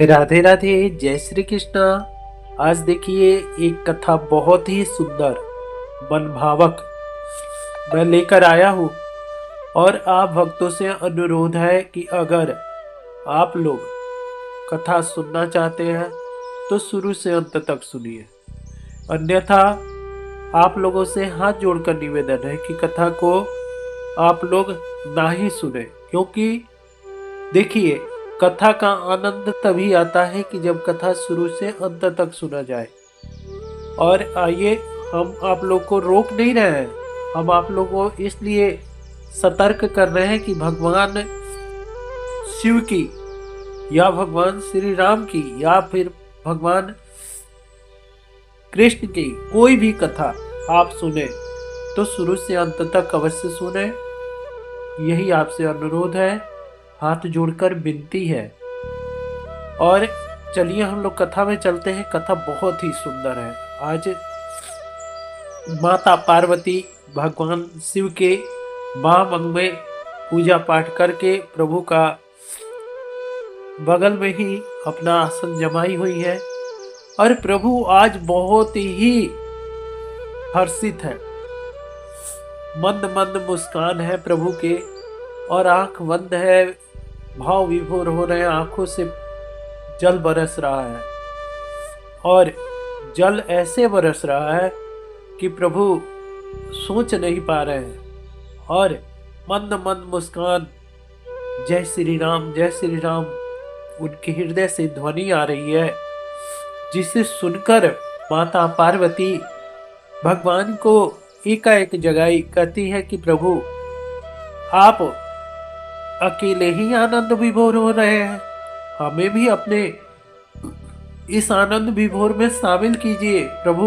राधे राधे। जय श्री कृष्णा। आज देखिए एक कथा बहुत ही सुंदर मनभावक मैं लेकर आया हूँ। और आप भक्तों से अनुरोध है कि अगर आप लोग कथा सुनना चाहते हैं तो शुरू से अंत तक सुनिए, अन्यथा आप लोगों से हाथ जोड़कर निवेदन है कि कथा को आप लोग ना ही सुने। क्योंकि देखिए, कथा का आनंद तभी आता है कि जब कथा शुरू से अंत तक सुना जाए। और आइए, हम आप लोग को रोक नहीं रहे हैं, हम आप लोगों को इसलिए सतर्क कर रहे हैं कि भगवान शिव की या भगवान श्री राम की या फिर भगवान कृष्ण की कोई भी कथा आप सुने तो शुरू से अंत तक अवश्य सुने, यही आपसे अनुरोध है, हाथ जोड़कर विनती है। और चलिए हम लोग कथा में चलते हैं। कथा बहुत ही सुंदर है। आज माता पार्वती भगवान शिव के महामंग में पूजा पाठ करके प्रभु का बगल में ही अपना आसन जमाई हुई है। और प्रभु आज बहुत ही हर्षित है, मंद मंद मुस्कान है प्रभु के, और आंख बंद है, भाव विभोर हो रहे हैं, आंखों से जल बरस रहा है। और जल ऐसे बरस रहा है कि प्रभु सोच नहीं पा रहे हैं। और मंद मंद मुस्कान, जय श्री राम जय श्री राम उनके हृदय से ध्वनि आ रही है, जिसे सुनकर माता पार्वती भगवान को एकाएक जगाई, कहती है कि प्रभु आप अकेले ही आनंद विभोर हो रहे हैं, हमें भी अपने इस आनंद विभोर में शामिल कीजिए। प्रभु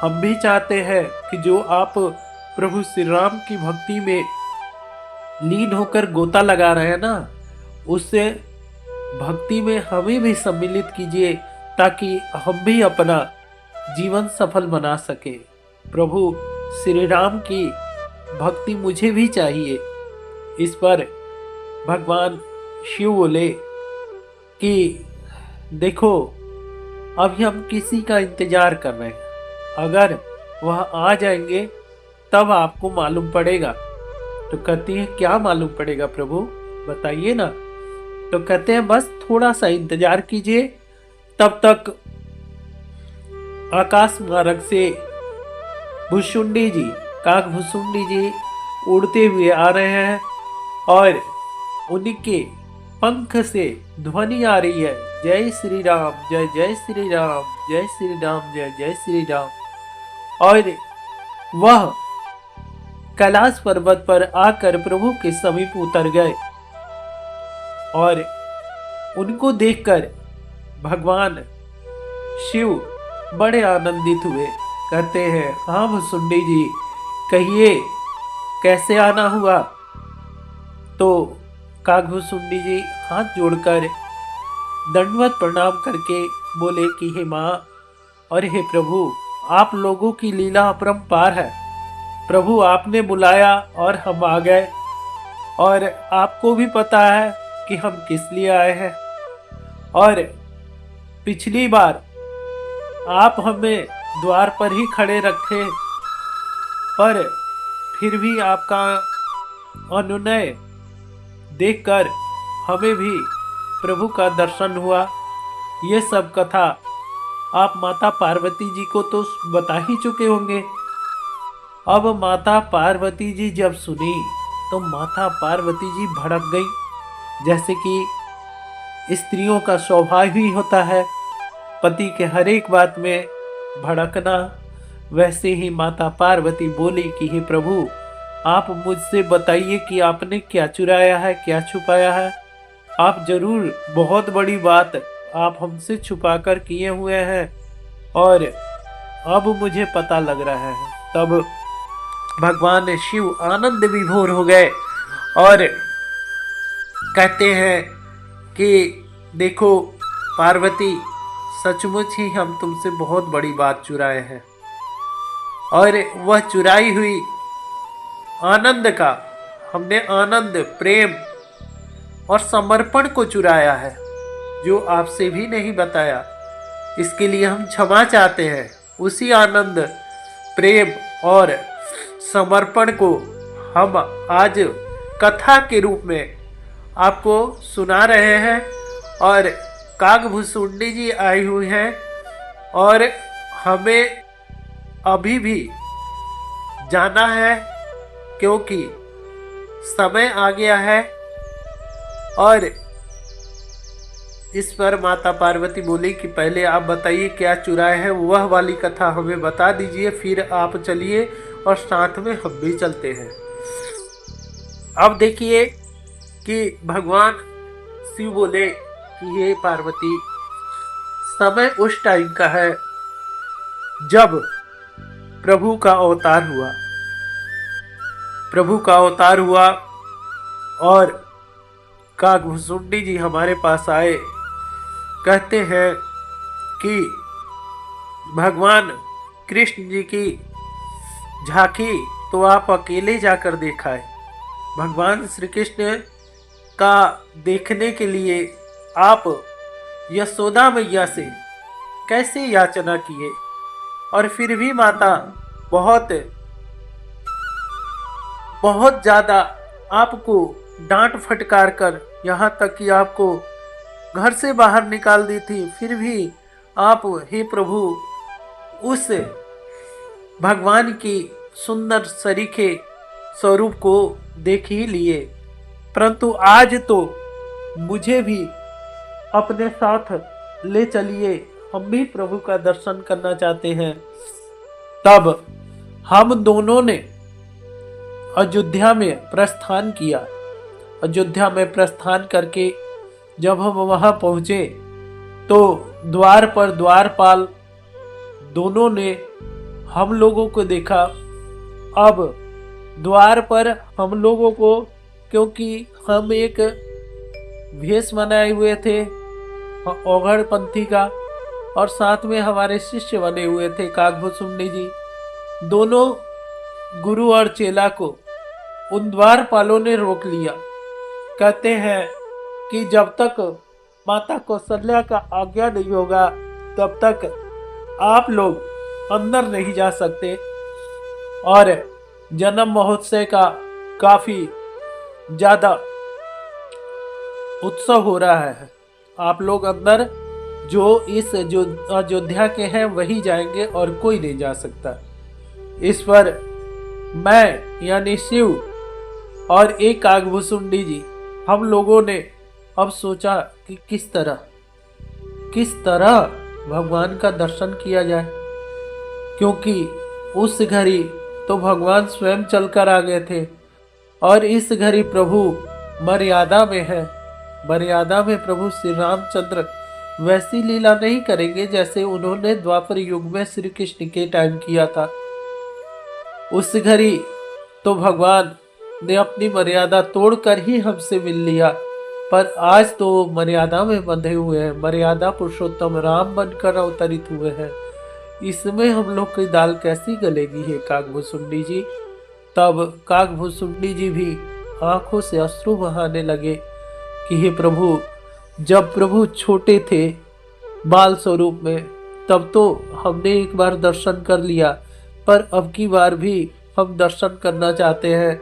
हम भी चाहते हैं कि जो आप प्रभु श्री राम की भक्ति में लीन होकर गोता लगा रहे हैं ना, उससे भक्ति में हमें भी सम्मिलित कीजिए, ताकि हम भी अपना जीवन सफल बना सके। प्रभु श्री राम की भक्ति मुझे भी चाहिए। इस पर भगवान शिव बोले कि देखो, अभी हम किसी का इंतजार कर रहे हैं, अगर वह आ जाएंगे तब आपको मालूम पड़ेगा। तो कहती है क्या मालूम पड़ेगा प्रभु, बताइए ना। तो कहते हैं बस थोड़ा सा इंतजार कीजिए, तब तक आकाश मार्ग से भुसुंडी जी, काक भुसुंडी जी उड़ते हुए आ रहे हैं, और उनके पंख से ध्वनि आ रही है, जय श्री राम जय जय श्री राम जय श्री राम जय जय श्री राम। और वह कैलाश पर्वत पर आकर प्रभु के समीप उतर गए। और उनको देखकर भगवान शिव बड़े आनंदित हुए, कहते हैं हाँ भुसुंडी जी, कहिए कैसे आना हुआ। तो काकभुसुंडी जी हाथ जोड़कर दंडवत प्रणाम करके बोले कि हे माँ और हे प्रभु, आप लोगों की लीला अपरंपार है। प्रभु आपने बुलाया और हम आ गए, और आपको भी पता है कि हम किस लिए आए हैं। और पिछली बार आप हमें द्वार पर ही खड़े रखे, पर फिर भी आपका अनुनय देखकर हमें भी प्रभु का दर्शन हुआ। ये सब कथा आप माता पार्वती जी को तो बता ही चुके होंगे। अब माता पार्वती जी जब सुनी तो माता पार्वती जी भड़क गई, जैसे कि स्त्रियों का स्वभाव ही होता है पति के हर एक बात में भड़कना। वैसे ही माता पार्वती बोली कि हे प्रभु, आप मुझसे बताइए कि आपने क्या चुराया है, क्या छुपाया है। आप जरूर बहुत बड़ी बात आप हमसे छुपा कर किए हुए हैं, और अब मुझे पता लग रहा है। तब भगवान शिव आनंद विभोर हो गए और कहते हैं कि देखो पार्वती, सचमुच ही हम तुमसे बहुत बड़ी बात चुराए हैं, और वह चुराई हुई आनंद का हमने आनंद, प्रेम और समर्पण को चुराया है। जो आपसे भी नहीं बताया। इसके लिए हम क्षमा चाहते हैं। उसी आनंद, प्रेम और समर्पण को हम आज कथा के रूप में आपको सुना रहे हैं। और काकभुसुंडी जी आई हुई हैं और हमें अभी भी जाना है, क्योंकि समय आ गया है। और इस पर माता पार्वती बोली कि पहले आप बताइए क्या चुराए हैं, वह वाली कथा हमें बता दीजिए, फिर आप चलिए और साथ में हम भी चलते हैं। अब देखिए कि भगवान शिव बोले कि हे पार्वती, समय उस टाइम का है जब प्रभु का अवतार हुआ। प्रभु का अवतार हुआ और काकभुसुंडी जी हमारे पास आए। कहते हैं कि भगवान कृष्ण जी की झांकी तो आप अकेले जाकर दिखाए। भगवान श्री कृष्ण का देखने के लिए आप यशोदा मैया से कैसे याचना किए, और फिर भी माता बहुत ज़्यादा आपको डांट फटकार कर, यहाँ तक कि आपको घर से बाहर निकाल दी थी, फिर भी आप हे प्रभु उस भगवान की सुंदर सरीखे स्वरूप को देख ही लिए। परंतु आज तो मुझे भी अपने साथ ले चलिए, हम भी प्रभु का दर्शन करना चाहते हैं। तब हम दोनों ने अयोध्या में प्रस्थान किया। अयोध्या में प्रस्थान करके जब हम वहां पहुंचे तो द्वार पर द्वारपाल दोनों ने हम लोगों को देखा। अब द्वार पर हम लोगों को, क्योंकि हम एक भेष बनाए हुए थे औघड़ पंथी का, और साथ में हमारे शिष्य बने हुए थे काकभुसुंडी जी, दोनों गुरु और चेला को उन द्वारपालों ने रोक लिया। कहते हैं कि जब तक माता कौशल्या का आज्ञा नहीं होगा तब तक आप लोग अंदर नहीं जा सकते। और जन्म महोत्सव का काफी ज्यादा उत्सव हो रहा है, आप लोग अंदर जो अयोध्या के हैं वही जाएंगे और कोई नहीं जा सकता। इस पर मैं यानी शिव और एक काकभुसुंडी जी, हम लोगों ने अब सोचा कि किस तरह भगवान का दर्शन किया जाए, क्योंकि उस घड़ी तो भगवान स्वयं चलकर आ गए थे और इस घड़ी प्रभु मर्यादा में है। मर्यादा में प्रभु श्री रामचंद्र वैसी लीला नहीं करेंगे जैसे उन्होंने द्वापर युग में श्री कृष्ण के टाइम किया था। उस घड़ी तो भगवान ने अपनी मर्यादा तोड़कर ही हमसे मिल लिया, पर आज तो मर्यादा में बंधे हुए हैं, मर्यादा पुरुषोत्तम राम बनकर अवतरित हुए हैं। इसमें हम लोग की दाल कैसी गलेगी है काकभुसुंडी जी। तब काकभुसुंडी जी भी आंखों से अश्रु बहाने लगे कि हे प्रभु, जब प्रभु छोटे थे बाल स्वरूप में तब तो हमने एक बार दर्शन कर लिया, पर अब की बार भी हम दर्शन करना चाहते हैं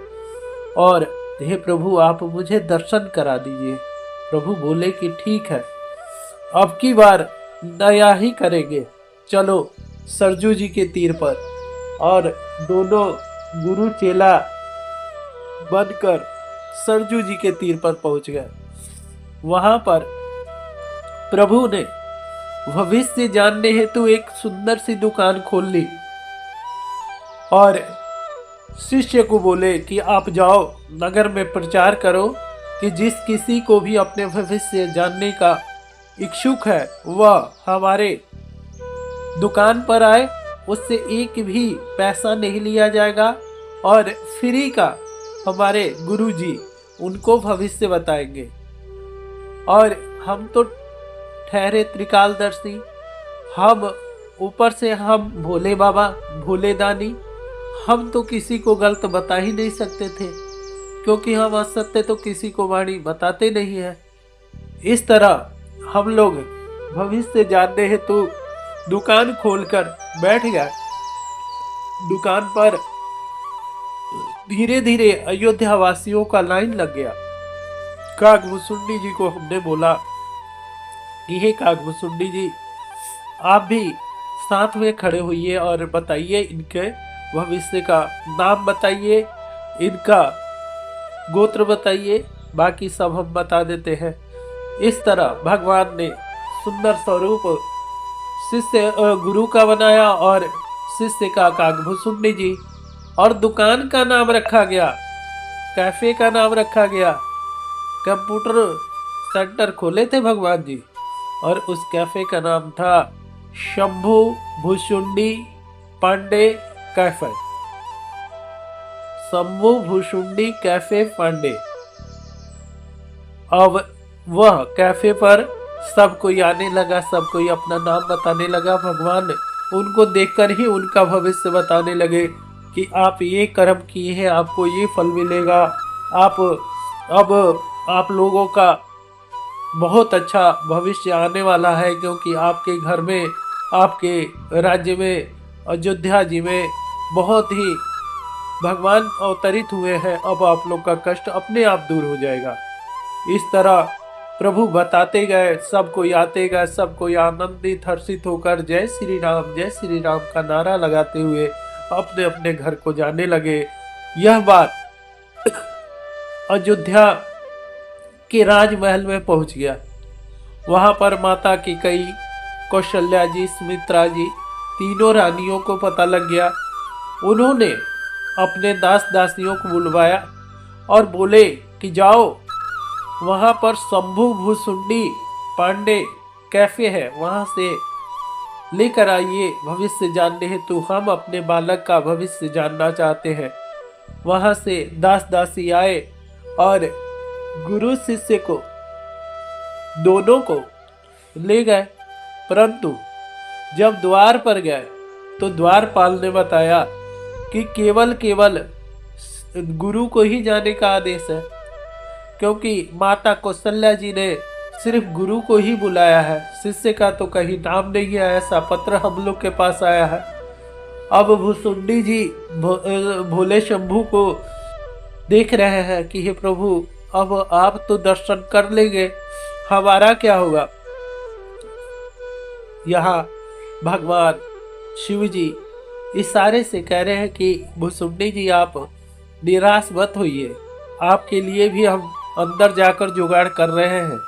और हे प्रभु आप मुझे दर्शन करा दीजिए। प्रभु बोले कि ठीक है, अब की बार नया ही करेंगे, चलो सरजू जी के तीर पर। और दोनों गुरु चेला बनकर सरजू जी के तीर पर पहुंच गए। वहां पर प्रभु ने भविष्य जानने हेतु एक सुंदर सी दुकान खोल ली और शिष्य को बोले कि आप जाओ नगर में प्रचार करो कि जिस किसी को भी अपने भविष्य जानने का इच्छुक है वह हमारे दुकान पर आए, उससे एक भी पैसा नहीं लिया जाएगा और फ्री का हमारे गुरुजी उनको भविष्य बताएंगे। और हम तो ठहरे त्रिकालदर्शी, हम ऊपर से हम भोले बाबा भोले दानी, हम तो किसी को गलत बता ही नहीं सकते थे, क्योंकि हम असत्य तो किसी को वाणी बताते नहीं है। इस तरह हम लोग भविष्य जानने हेतु दुकान खोलकर बैठ गए। दुकान पर धीरे धीरे अयोध्या वासियों का लाइन लग गया। काकभुसुंडी जी को हमने बोला कि हे काकभुसुंडी जी, आप भी साथ में खड़े होइए और बताइए, इनके भविष्य का नाम बताइए, इनका गोत्र बताइए, बाकी सब हम बता देते हैं। इस तरह भगवान ने सुंदर स्वरूप शिष्य गुरु का बनाया और शिष्य का काकभुसुंडी जी, और दुकान का नाम रखा गया, कैफे का नाम रखा गया। कंप्यूटर सेंटर खोले थे भगवान जी, और उस कैफे का नाम था शंभू भुसुंडी पांडे कैफे। शंभू भुसुंडी कैफे पांडे। अब वह कैफे पर सब कोई आने लगा, सब कोई अपना नाम बताने लगा। भगवान उनको देखकर ही उनका भविष्य बताने लगे कि आप ये कर्म किए हैं, आपको ये फल मिलेगा। अब आप लोगों का बहुत अच्छा भविष्य आने वाला है, क्योंकि आपके घर में, आपके राज्य में, अयोध्या जी में बहुत ही भगवान अवतरित हुए हैं। अब आप लोग का कष्ट अपने आप दूर हो जाएगा। इस तरह प्रभु बताते गए, सब कोई आते गए, सब कोई आनंदित हर्षित होकर जय श्री राम का नारा लगाते हुए अपने अपने घर को जाने लगे। यह बात अयोध्या के राजमहल में पहुंच गया। वहां पर माता की कई, कौशल्या जी, सुमित्रा जी, तीनों रानियों को पता लग गया। उन्होंने अपने दास दासियों को बुलवाया और बोले कि जाओ, वहां पर शंभू भुसुंडी पांडे कैफे है, वहां से लेकर आइए भविष्य जानने हेतु। हम अपने बालक का भविष्य जानना चाहते हैं। वहां से दास दासी आए और गुरु शिष्य को, दोनों को ले गए। परंतु जब द्वार पर गए तो द्वारपाल ने बताया कि केवल गुरु को ही जाने का आदेश है, क्योंकि माता कौशल्या जी ने सिर्फ गुरु को ही बुलाया है, शिष्य का तो कहीं नाम नहीं है। ऐसा पत्र हम लोग के पास आया है। अब भुसुंडी जी भोले शंभू को देख रहे हैं कि हे प्रभु, अब आप तो दर्शन कर लेंगे, हमारा क्या होगा। यहाँ भगवान शिव जी इशारे से कह रहे हैं कि भुसुंडी जी, आप निराश मत होइए, आपके लिए भी हम अंदर जाकर जुगाड़ कर रहे हैं।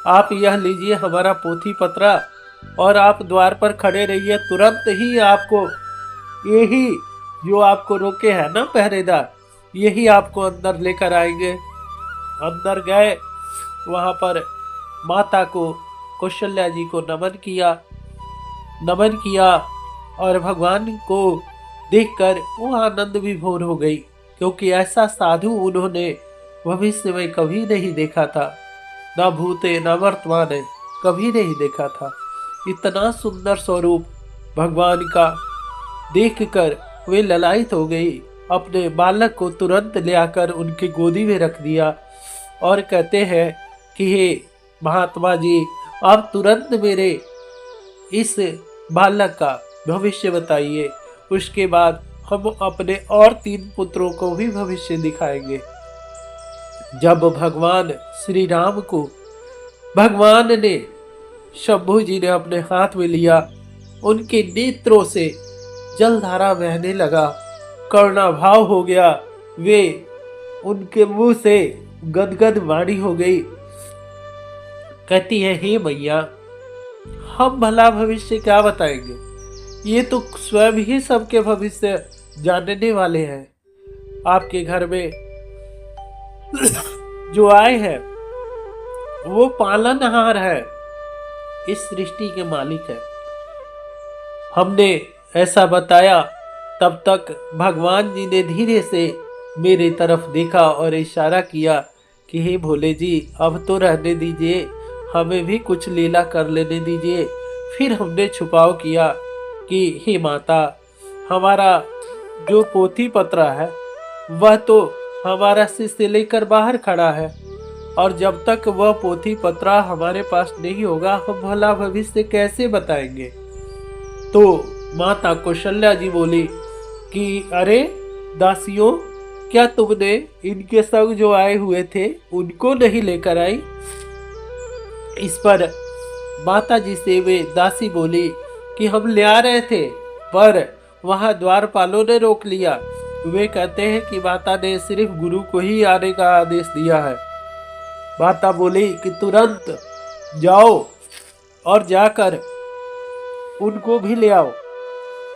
आप यह लीजिए हमारा पोथी पत्रा, और आप द्वार पर खड़े रहिए, तुरंत ही आपको यही जो आपको रोके है ना पहरेदार, यही आपको अंदर लेकर आएंगे। अंदर गए, वहां पर माता को, कौशल्या जी को नमन किया और भगवान को देखकर वो आनंद विभोर हो गई, क्योंकि ऐसा साधु उन्होंने भविष्य में कभी नहीं देखा था, ना भूते ना वर्तमान है, कभी नहीं देखा था। इतना सुंदर स्वरूप भगवान का देखकर वे ललायित हो गई। अपने बालक को तुरंत ले आकर उनकी गोदी में रख दिया और कहते हैं कि हे महात्मा जी, आप तुरंत मेरे इस बालक का भविष्य बताइए, उसके बाद हम अपने और 3 पुत्रों को भी भविष्य दिखाएंगे। जब भगवान श्री राम को भगवान ने, शंभू जी ने अपने हाथ में लिया, उनके नेत्रों से जलधारा बहने लगा, करुणाभाव हो गया। वे, उनके मुंह से गदगद वाणी हो गई। कहती है, हे मैया, हम भला भविष्य क्या बताएंगे, ये तो स्वयं ही सबके भविष्य जानने वाले हैं। आपके घर में जो आए हैं वो पालनहार है, इस सृष्टि के मालिक है। हमने ऐसा बताया, तब तक भगवान जी ने धीरे से मेरी तरफ देखा और इशारा किया कि हे भोले जी, अब तो रहने दीजिए, हमें भी कुछ लीला कर लेने दीजिए। फिर हमने छुपाव किया कि हे माता, हमारा जो पोथी पत्रा है वह तो हमारा शिष्य लेकर बाहर खड़ा है, और जब तक वह पोथी पत्रा हमारे पास नहीं होगा हम भला भविष्य कैसे बताएंगे। तो माता कौशल्या जी बोली कि अरे दासियों, क्या तुमने इनके संग जो आए हुए थे उनको नहीं लेकर आई। इस पर माता जी से वे दासी बोली कि हम ले आ रहे थे, पर वहां द्वारपालों ने रोक लिया। वे कहते हैं कि माता ने सिर्फ गुरु को ही आने का आदेश दिया है। माता बोली कि तुरंत जाओ और जाकर उनको भी ले आओ।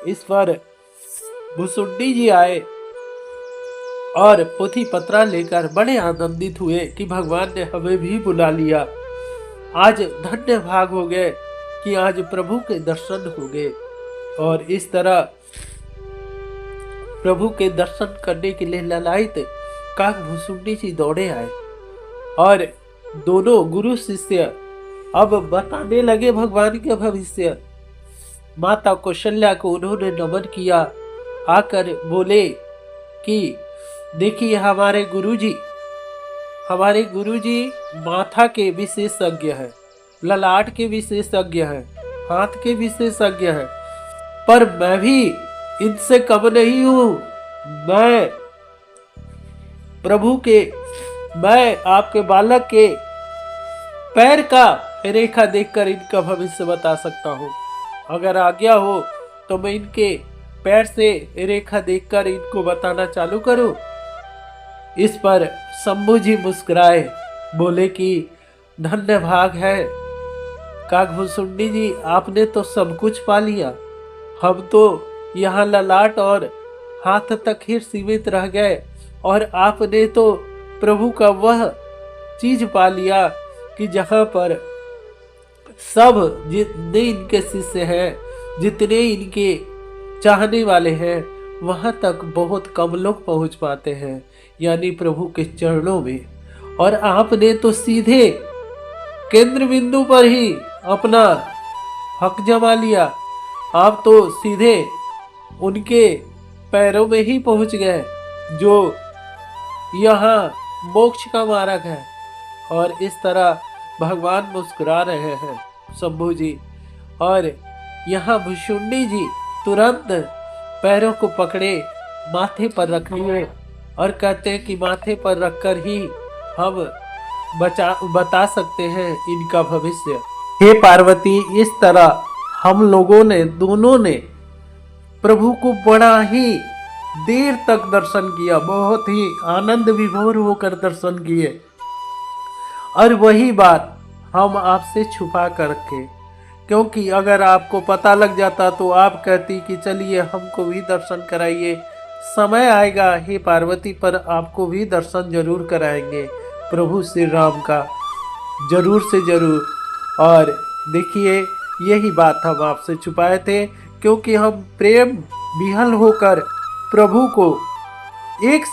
इस पर भुसुंडी जी आए और पोथी पत्रा लेकर बड़े आनंदित हुए कि भगवान ने हमें भी बुला लिया। आज धन्य भाग हो गए कि आज प्रभु के दर्शन हो गए। और इस तरह प्रभु के दर्शन करने के लिए ललायत काक भुसुंडी जी दौड़े आए और दोनों गुरु शिष्य अब बताने लगे भगवान के भविष्य। माता कौशल्या को उन्होंने नमन किया, आकर बोले कि देखिए हमारे गुरुजी माथा के विशेषज्ञ हैं, ललाट के विशेषज्ञ हैं, हाथ के विशेषज्ञ हैं, पर मैं भी इनसे कम नहीं हूं। मैं आपके बालक के पैर का रेखा देखकर इनका भविष्य बता सकता हूं। अगर आज्ञा हो तो मैं इनके पैर से रेखा देखकर इनको बताना चालू करूं। इस पर शंभू जी मुस्कुराए, बोले कि धन्य भाग है काकभुसुंडी जी, आपने तो सब कुछ पा लिया। हम तो यहाँ ललाट और हाथ तक ही सीमित रह गए और आपने तो प्रभु का वह चीज पा लिया कि जहाँ पर सब जितने इनके शिष्य हैं, जितने इनके चाहने वाले हैं, वहां तक बहुत कम लोग पहुंच पाते हैं, यानी प्रभु के चरणों में। और आपने तो सीधे केंद्र बिंदु पर ही अपना हक जमा लिया। आप तो सीधे उनके पैरों में ही पहुंच गए जो यहाँ मोक्ष का मार्ग है। और इस तरह भगवान मुस्कुरा रहे हैं शंभू जी। और यहाँ भुसुंडी जी तुरंत पैरों को पकड़े, माथे पर रख लिए और कहते हैं कि माथे पर रखकर ही हम बता सकते हैं इनका भविष्य। हे पार्वती, इस तरह हम लोगों ने दोनों ने प्रभु को बड़ा ही देर तक दर्शन किया, बहुत ही आनंद विभोर होकर दर्शन किए। और वही बात हम आपसे छुपा कर रखे, क्योंकि अगर आपको पता लग जाता तो आप कहती कि चलिए हमको भी दर्शन कराइए। समय आएगा हे पार्वती, पर आपको भी दर्शन जरूर कराएंगे प्रभु श्री राम का, जरूर से जरूर। और देखिए यही बात हम आपसे छुपाए थे, क्योंकि हम प्रेम विहल होकर प्रभु को एक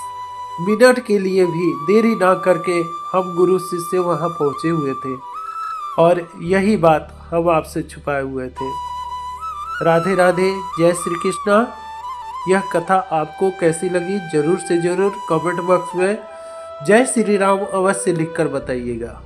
मिनट के लिए भी देरी ना करके हम गुरु शिष्य वहाँ पहुँचे हुए थे। और यही बात हम आपसे छुपाए हुए थे। राधे राधे, जय श्री कृष्णा। यह कथा आपको कैसी लगी जरूर से जरूर कमेंट बॉक्स में जय श्री राम अवश्य लिखकर बताइएगा।